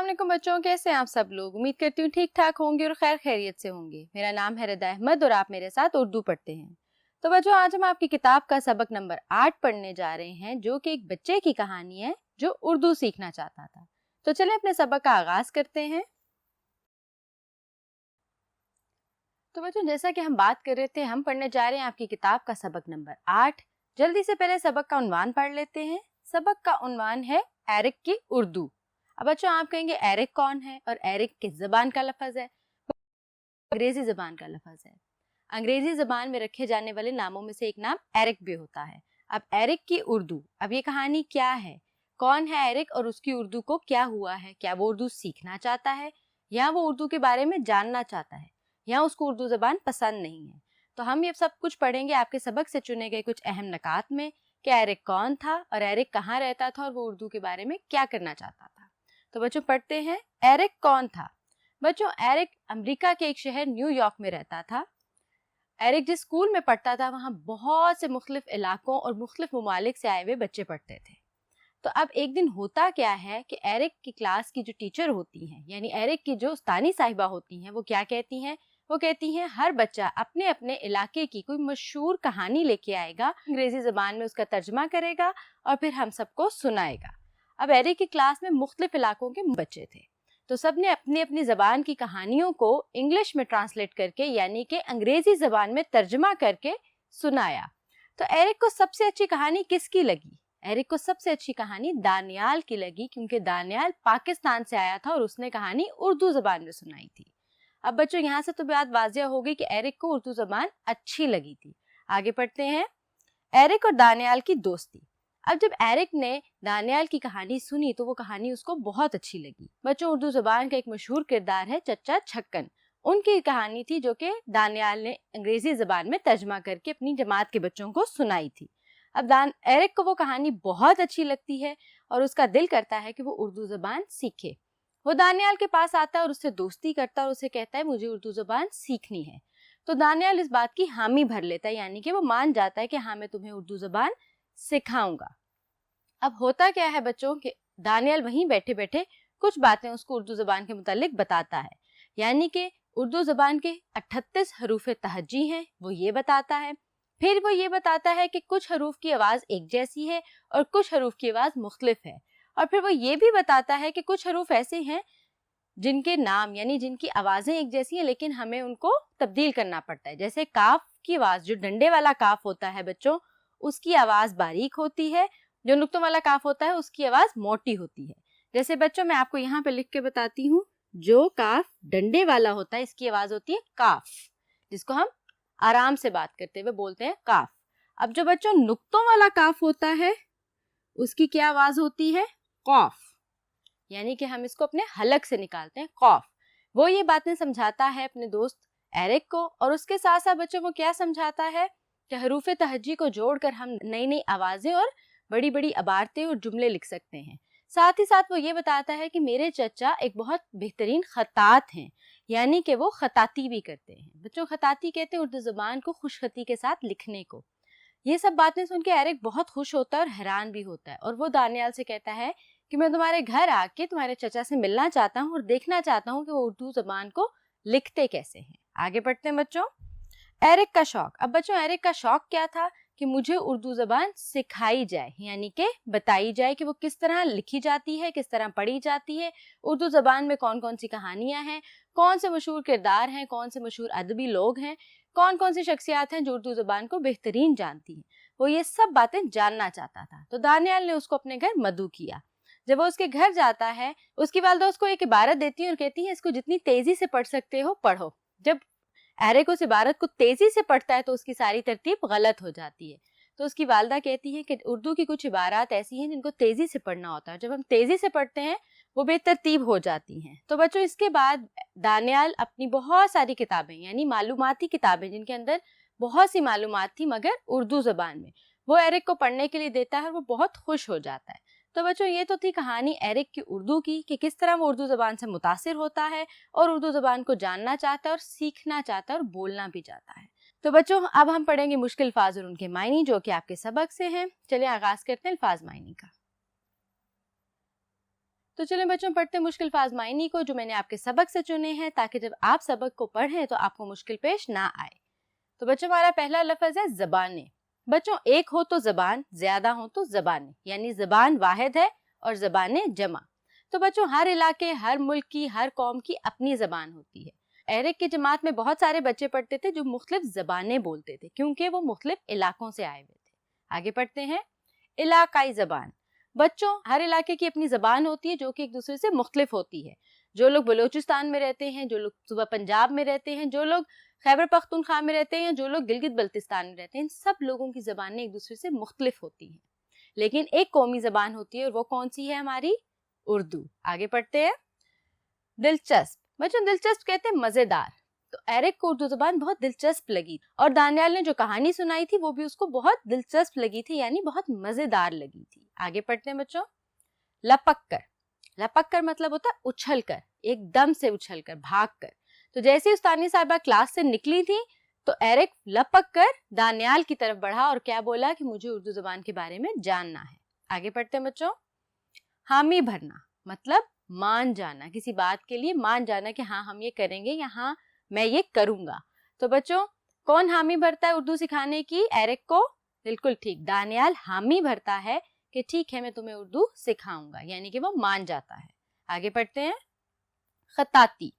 वालेकुम बच्चों, कैसे हैं आप सब लोग। उम्मीद करती हूँ ठीक ठाक होंगे और खैर खैरियत से होंगे। मेरा नाम है रिदा अहमद और आप मेरे साथ उर्दू पढ़ते हैं। तो बच्चों, आज हम आपकी किताब का सबक नंबर 8 पढ़ने जा रहे हैं, जो कि एक बच्चे की कहानी है जो उर्दू सीखना चाहता था। तो चलें अपने सबक का आगाज करते हैं। तो बच्चों, जैसा कि हम बात कर रहे थे, हम पढ़ने जा रहे हैं आपकी किताब का सबक नंबर 8। जल्दी से पहले सबक का उन्वान पढ़ लेते हैं। सबक का उन्वान है एरिक की उर्दू। अब बच्चों, आप कहेंगे एरिक कौन है, और एरिक किस जबान का लफ्ज है? अंग्रेजी जबान का लफ्ज है। अंग्रेजी जबान में रखे जाने वाले नामों में से एक नाम एरिक भी होता है। अब एरिक की उर्दू, अब ये कहानी क्या है, कौन है एरिक और उसकी उर्दू को क्या हुआ है? क्या वो उर्दू सीखना चाहता है, या वो उर्दू के बारे में जानना चाहता है, या उसको उर्दू जबान पसंद नहीं है? तो हम ये सब कुछ पढ़ेंगे आपके सबक से चुने गए कुछ अहम नकात में कि एरिक कौन था और एरिक कहाँ रहता था और वो उर्दू के बारे में क्या करना चाहता था। तो बच्चों पढ़ते हैं, एरिक कौन था। बच्चों, एरिक अमेरिका के एक शहर न्यूयॉर्क में रहता था। एरिक जिस स्कूल में पढ़ता था वहाँ बहुत से मुख्तलिफ इलाकों और मुख्तलिफ ममालिक से आए हुए बच्चे पढ़ते थे। तो अब एक दिन होता क्या है कि एरिक की क्लास की जो टीचर होती हैं, यानी एरिक की जो उस्तानी साहिबा होती हैं, वो क्या कहती हैं? वो कहती हैं हर बच्चा अपने अपने इलाके की कोई मशहूर कहानी लेके आएगा, अंग्रेजी जबान में उसका तर्जमा करेगा और फिर हम सबको सुनाएगा। अब एरिक की क्लास में मुख्तलिफ इलाकों के बच्चे थे, तो सब ने अपनी अपनी जबान की कहानियों को इंग्लिश में ट्रांसलेट करके, यानी कि अंग्रेजी जबान में तर्जमा करके सुनाया। तो एरिक को सबसे अच्छी कहानी किसकी लगी? एरिक को सबसे अच्छी कहानी दानियाल की लगी, क्योंकि दानियाल पाकिस्तान से आया था और उसने कहानी उर्दू जबान में सुनाई थी। अब बच्चों, यहाँ से तो बात वाज़ेह हो गई कि एरिक को उर्दू जबान अच्छी लगी थी। आगे पढ़ते हैं, एरिक और दानियाल की दोस्ती। अब जब एरिक ने दानियाल की कहानी सुनी तो वो कहानी उसको बहुत अच्छी लगी। बच्चों, उर्दू जबान का एक मशहूर किरदार है चच्चा छक्कन। उनकी कहानी थी जो कि दानियाल ने अंग्रेजी जबान में तर्जमा करके अपनी जमात के बच्चों को सुनाई थी। अब एरिक को वो कहानी बहुत अच्छी लगती है और उसका दिल करता है कि वो उर्दू जबान सीखे। वो दानियाल के पास आता है और उससे दोस्ती करता है और उसे कहता है मुझे उर्दू जबान सीखनी है। तो दानियाल इस बात की हामी भर लेता है, यानी कि वो मान जाता है कि हाँ, मैं तुम्हें उर्दू जबान सिखाऊंगा। अब होता क्या है बच्चों कि दानियाल वहीं बैठे बैठे कुछ बातें उसको उर्दू जबान के मुतालिक बताता है, यानी कि उर्दू जबान के 38 हरूफ तहज्जी हैं, वो ये बताता है। फिर वो ये बताता है कि कुछ हरूफ की आवाज़ एक जैसी है और कुछ हरूफ की आवाज़ मुख्तलिफ है। और फिर वो ये भी बताता है कि कुछ हरूफ ऐसे हैं जिनके नाम, यानी जिनकी आवाज़ें एक जैसी हैं लेकिन हमें उनको तब्दील करना पड़ता है। जैसे काफ की आवाज़, जो डंडे वाला काफ होता है बच्चों, उसकी आवाज़ बारीक होती है, जो नुक्तों वाला काफ होता है उसकी आवाज़ मोटी होती है। जैसे बच्चों, मैं आपको यहाँ पे लिख के बताती हूँ, जो काफ डंडे वाला होता है इसकी आवाज़ होती है काफ, जिसको हम आराम से बात करते हुए बोलते हैं काफ। अब जो बच्चों नुक्तों वाला काफ होता है उसकी क्या आवाज़ होती है? कौफ, यानी कि हम इसको अपने हलक से निकालते हैं, कौफ। वो ये बातें समझाता है अपने दोस्त एरिक को, और उसके साथ साथ बच्चों को क्या समझाता है कि हरूफ तहज्जी को जोड़कर हम नई नई आवाज़ें और बड़ी बड़ी इबारतें और जुमले लिख सकते हैं। साथ ही साथ वो ये बताता है कि मेरे चचा एक बहुत बेहतरीन खतात हैं, यानी कि वो खताती भी करते हैं। बच्चों, खताती कहते हैं उर्दू ज़बान को खुशखती के साथ लिखने को। ये सब बातें सुन के एरिक बहुत खुश होता है और हैरान भी होता है, और वो दानियाल से कहता है कि मैं तुम्हारे घर आके तुम्हारे चचा से मिलना चाहता हूँ और देखना चाहता हूँ कि वो उर्दू जबान को लिखते कैसे हैं। आगे बढ़ते हैं बच्चों, एरिक का शौक। अब बच्चों, एरिक का शौक क्या था कि मुझे उर्दू जबान सिखाई जाए, यानी कि बताई जाए कि वो किस तरह लिखी जाती है, किस तरह पढ़ी जाती है, उर्दू जबान में कौन कौन सी कहानियां हैं, कौन से मशहूर किरदार हैं, कौन से मशहूर अदबी लोग हैं, कौन कौन सी शख्सियात हैं जो उर्दू जबान को बेहतरीन जानती हैं। वो ये सब बातें जानना चाहता था। तो दानियाल ने उसको अपने घर मदऊ किया। जब वो उसके घर जाता है, उसकी वालिदा उसको एक इबारत देती है और कहती है इसको जितनी तेजी से पढ़ सकते हो पढ़ो। जब एरिक उस इबारत को तेजी से पढ़ता है तो उसकी सारी तरतीब गलत हो जाती है। तो उसकी वालिदा कहती है कि उर्दू की कुछ इबारात ऐसी हैं जिनको तेजी से पढ़ना होता है, जब हम तेजी से पढ़ते हैं वो बेतरतीब हो जाती हैं। तो बच्चों, इसके बाद दानियाल अपनी बहुत सारी किताबें, यानी मालूमाती किताबें जिनके अंदर बहुत सी मालूमात थी मगर उर्दू जबान में, वो एरिक को पढ़ने के लिए देता है और वो बहुत खुश हो जाता है। तो बच्चों, ये तो थी कहानी एरिक की उर्दू की कि किस तरह वो उर्दू ज़बान से मुतासिर होता है और उर्दू ज़बान को जानना चाहता है और सीखना चाहता है और बोलना भी चाहता है। तो बच्चों, अब हम पढ़ेंगे मुश्किल अल्फाज और उनके मायनी, जो कि आपके सबक से हैं। चलिए आगाज करते हैं अल्फाज मायनी का। تو چلیں بچوں پڑھتے ہیں مشکل الفاظ معنی کو جو میں نے آپ کے سبق سے چنے ہیں، تاکہ جب آپ سبق کو پڑھیں تو آپ کو مشکل پیش نہ آئے۔ تو بچوں ہمارا پہلا لفظ ہے زبانیں۔ بچوں ایک ہو تو زبان، زیادہ ہو تو زبانیں، یعنی زبان واحد ہے اور زبانیں جمع۔ تو بچوں ہر علاقے، ہر ملک کی، ہر قوم کی اپنی زبان ہوتی ہے۔ ایرک کی جماعت میں بہت سارے بچے پڑھتے تھے جو مختلف زبانیں بولتے تھے، کیونکہ وہ مختلف علاقوں سے آئے ہوئے تھے۔ آگے پڑھتے ہیں علاقائی زبان۔ بچوں ہر علاقے کی اپنی زبان ہوتی ہے جو کہ ایک دوسرے سے مختلف ہوتی ہے۔ جو لوگ بلوچستان میں رہتے ہیں، جو لوگ صوبہ پنجاب میں رہتے ہیں، جو لوگ خیبر پختونخوا میں رہتے ہیں، جو لوگ گلگت بلتستان میں رہتے ہیں، ان سب لوگوں کی زبانیں ایک دوسرے سے مختلف ہوتی ہیں، لیکن ایک قومی زبان ہوتی ہے، اور وہ کون سی ہے؟ ہماری اردو۔ آگے پڑھتے ہیں دلچسپ۔ بچوں دلچسپ کہتے ہیں مزیدار۔ تو ایرک کو اردو زبان بہت دلچسپ لگی، اور دانیال نے جو کہانی سنائی تھی وہ بھی اس کو بہت دلچسپ لگی تھی، یعنی بہت مزیدار لگی تھی۔ آگے پڑھتے ہیں بچوں لپک کر۔ لپک کر مطلب ہوتا ہے اچھل کر، ایک دم سے اچھل کر، بھاگ کر۔ تو جیسے استانی صاحبہ کلاس سے نکلی تھی تو ایرک لپک کر دانیال کی طرف بڑھا اور کیا بولا کہ مجھے اردو زبان کے بارے میں جاننا ہے۔ آگے پڑھتے ہیں بچوں حامی بھرنا مطلب مان جانا، کسی بات کے لیے مان جانا کہ ہاں ہم یہ کریں گے یا ہاں میں یہ کروں گا۔ تو بچوں کون حامی بھرتا ہے اردو سکھانے کی ایرک کو؟ بالکل ٹھیک، دانیال حامی بھرتا ہے کہ ٹھیک ہے میں تمہیں اردو سکھاؤں گا، یعنی کہ وہ مان جاتا ہے۔ آگے پڑھتے ہیں خطاطی۔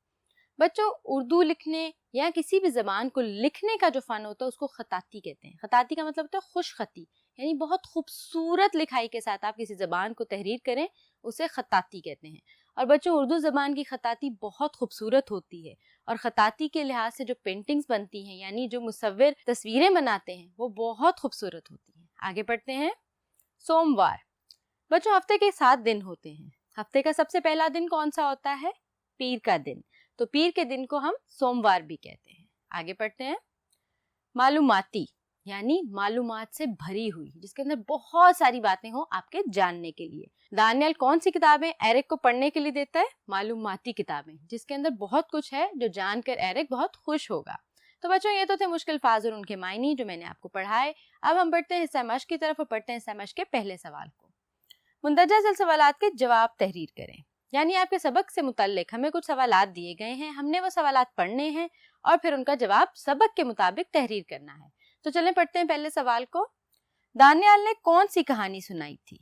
بچوں اردو لکھنے یا کسی بھی زبان کو لکھنے کا جو فن ہوتا ہے اس کو خطاطی کہتے ہیں۔ خطاطی کا مطلب ہوتا ہے خوش خطی، یعنی بہت خوبصورت لکھائی کے ساتھ آپ کسی زبان کو تحریر کریں، اسے خطاطی کہتے ہیں۔ اور بچوں اردو زبان کی خطاطی بہت خوبصورت ہوتی ہے، اور خطاطی کے لحاظ سے جو پینٹنگز بنتی ہیں، یعنی جو مصور تصویریں بناتے ہیں، وہ بہت خوبصورت ہوتی ہیں۔ آگے پڑھتے ہیں سوموار۔ بچوں ہفتے کے 7 دن ہوتے ہیں۔ ہفتے کا سب سے پہلا دن کون سا ہوتا ہے؟ پیر کا دن۔ تو پیر کے دن کو ہم سوموار بھی کہتے ہیں۔ آگے پڑھتے ہیں معلوماتی، یعنی معلومات سے بھری ہوئی، جس کے اندر بہت ساری باتیں ہوں آپ کے جاننے کے لیے۔ دانیال کون سی کتابیں ایرک کو پڑھنے کے لیے دیتا ہے؟ معلوماتی کتابیں، جس کے اندر بہت کچھ ہے جو جان کر ایرک بہت خوش ہوگا۔ تو بچوں یہ تو تھے مشکل الفاظ اور ان کے معنی جو میں نے آپ کو پڑھائے۔ اب ہم بڑھتے ہیں حصہ مشق کی طرف اور پڑھتے ہیں حصہ مشق کے پہلے سوال کو۔ مندرجہ ذیل سوالات کے جواب تحریر کریں، یعنی آپ کے سبق سے متعلق ہمیں کچھ سوالات دیے گئے ہیں، ہم نے وہ سوالات پڑھنے ہیں اور پھر ان کا جواب سبق کے مطابق تحریر کرنا ہے۔ تو چلیں پڑھتے ہیں پہلے سوال کو۔ دانیال نے کون سی کہانی سنائی تھی؟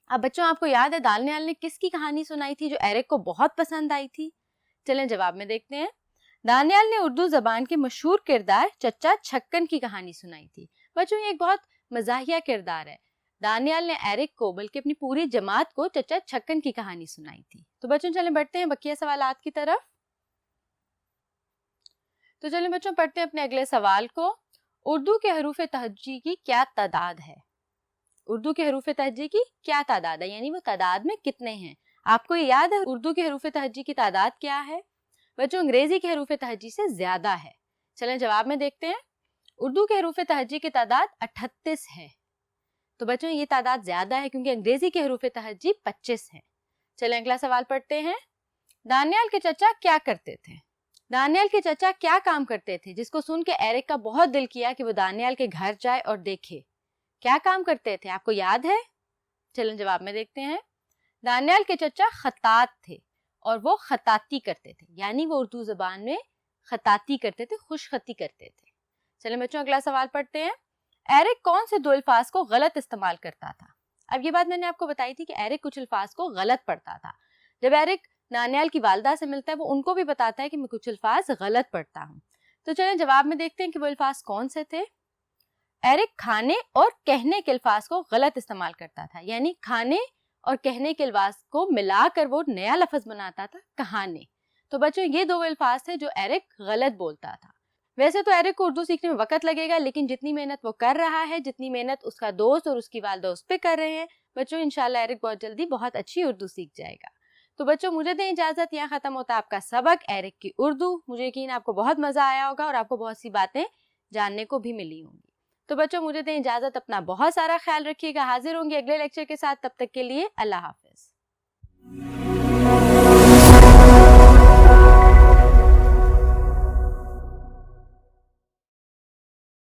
اب بچوں آپ کو یاد ہے دانیال نے کس کی کہانی سنائی تھی جو ایرک کو بہت پسند آئی تھی؟ چلیں جواب میں دیکھتے ہیں۔ دانیال نے اردو زبان کے مشہور کردار چچا چھکن کی کہانی سنائی تھی۔ بچوں یہ ایک بہت مزاحیہ کردار ہے۔ دانیال نے ایرک کو بلکہ اپنی پوری جماعت کو چچا چھکن کی کہانی سنائی تھی۔ تو بچوں چلیں بڑھتے ہیں بقیہ سوالات کی طرف۔ تو چلیں بچوں پڑھتے ہیں اپنے اگلے سوال کو۔ اردو کے حروف تہجی کی کیا تعداد ہے؟ اردو کے حروف تہجی کی کیا تعداد ہے، یعنی وہ تعداد میں کتنے ہیں؟ آپ کو یہ یاد ہے اردو کے حروف تہجی کی تعداد کیا ہے؟ بچوں انگریزی کے حروف تہجی سے زیادہ ہے۔ چلیں جواب میں دیکھتے ہیں۔ اردو کے حروف تہجی کی تعداد 38 ہے۔ تو بچوں یہ تعداد زیادہ ہے کیونکہ انگریزی کے حروف تہجی 25 ہیں۔ چلیں اگلا سوال پڑھتے ہیں۔ دانیال کے چچا کیا کرتے تھے؟ دانیال کے چچا کیا کام کرتے تھے جس کو سن کے ایرک کا بہت دل کیا کہ وہ دانیال کے گھر جائے اور دیکھے؟ کیا کام کرتے تھے آپ کو یاد ہے؟ چلیں جواب میں دیکھتے ہیں۔ دانیال کے چچا خطاط تھے اور وہ خطاطی کرتے تھے، یعنی وہ اردو زبان میں خطاطی کرتے تھے، خوش خطی کرتے تھے۔ چلیں بچوں اگلا سوال پڑھتے ہیں۔ ایرک کون سے 2 الفاظ کو غلط استعمال کرتا تھا؟ اب یہ بات میں نے آپ کو بتائی تھی کہ ایرک کچھ الفاظ کو غلط پڑھتا تھا۔ جب ایرک دانیال کی والدہ سے ملتا ہے وہ ان کو بھی بتاتا ہے کہ میں کچھ الفاظ غلط پڑھتا ہوں۔ تو چلیں جواب میں دیکھتے ہیں کہ وہ الفاظ کون سے تھے۔ ایرک کھانے اور کہنے کے الفاظ کو غلط استعمال کرتا تھا، یعنی کھانے اور کہنے کے الفاظ کو ملا کر وہ نیا لفظ بناتا تھا کہانے۔ تو بچوں یہ 2 الفاظ تھے جو ایرک غلط بولتا تھا۔ ویسے تو ایرک کو اردو سیکھنے میں وقت لگے گا، لیکن جتنی محنت وہ کر رہا ہے، جتنی محنت اس کا دوست اور اس کی والدہ اس پہ کر رہے ہیں، بچوں انشاءاللہ ایرک بہت جلدی بہت اچھی اردو سیکھ جائے گا۔ تو بچوں مجھے دیں اجازت، یہاں ختم ہوتا ہے آپ کا سبق ایرک کی اردو۔ مجھے یقین آپ کو بہت مزہ آیا ہوگا اور آپ کو بہت سی باتیں جاننے کو بھی ملی ہوں گی۔ تو بچوں مجھے دیں اجازت، اپنا بہت سارا خیال رکھیے گا۔ حاضر ہوں گے اگلے لیکچر کے ساتھ، تب تک کے لیے اللہ حافظ۔